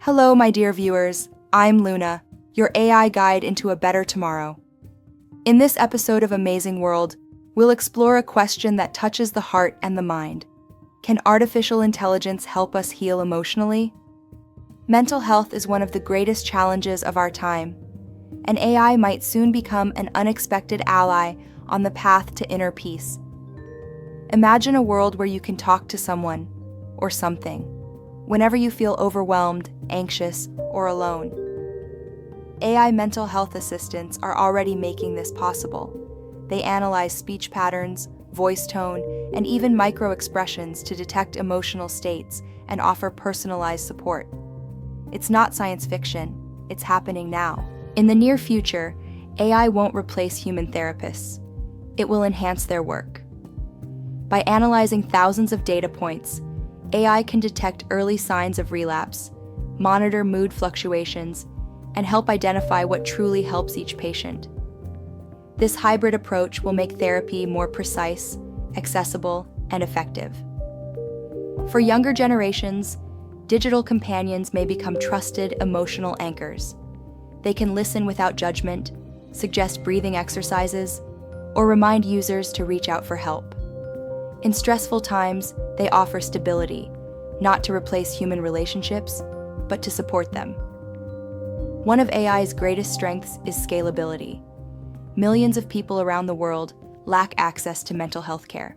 Hello, my dear viewers. I'm Luna, your AI guide into a better tomorrow. In this episode of Amazing World, we'll explore a question that touches the heart and the mind. Can artificial intelligence help us heal emotionally? Mental health is one of the greatest challenges of our time, and AI might soon become an unexpected ally on the path to inner peace. Imagine a world where you can talk to someone, or something, whenever you feel overwhelmed, anxious, or alone. AI mental health assistants are already making this possible. They analyze speech patterns, voice tone, and even micro-expressions to detect emotional states and offer personalized support. It's not science fiction, it's happening now. In the near future, AI won't replace human therapists. It will enhance their work. By analyzing thousands of data points, AI can detect early signs of relapse, monitor mood fluctuations, and help identify what truly helps each patient. This hybrid approach will make therapy more precise, accessible, and effective. For younger generations, digital companions may become trusted emotional anchors. They can listen without judgment, suggest breathing exercises, or remind users to reach out for help. In stressful times, they offer stability, not to replace human relationships, but to support them. One of AI's greatest strengths is scalability. Millions of people around the world lack access to mental health care.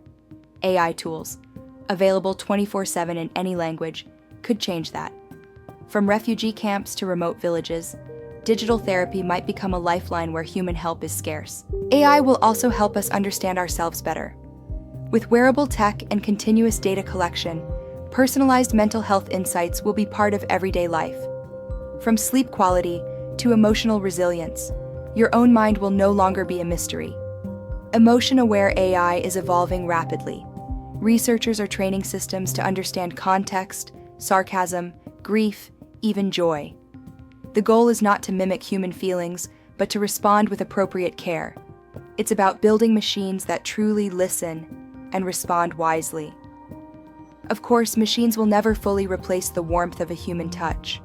AI tools, available 24/7 in any language, could change that. From refugee camps to remote villages, digital therapy might become a lifeline where human help is scarce. AI will also help us understand ourselves better. With wearable tech and continuous data collection, personalized mental health insights will be part of everyday life. From sleep quality to emotional resilience, your own mind will no longer be a mystery. Emotion-aware AI is evolving rapidly. Researchers are training systems to understand context, sarcasm, grief, even joy. The goal is not to mimic human feelings, but to respond with appropriate care. It's about building machines that truly listen and respond wisely. Of course, machines will never fully replace the warmth of a human touch,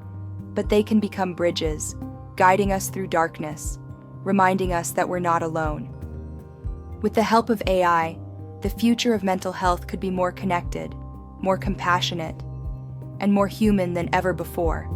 but they can become bridges, guiding us through darkness, reminding us that we're not alone. With the help of AI, the future of mental health could be more connected, more compassionate, and more human than ever before.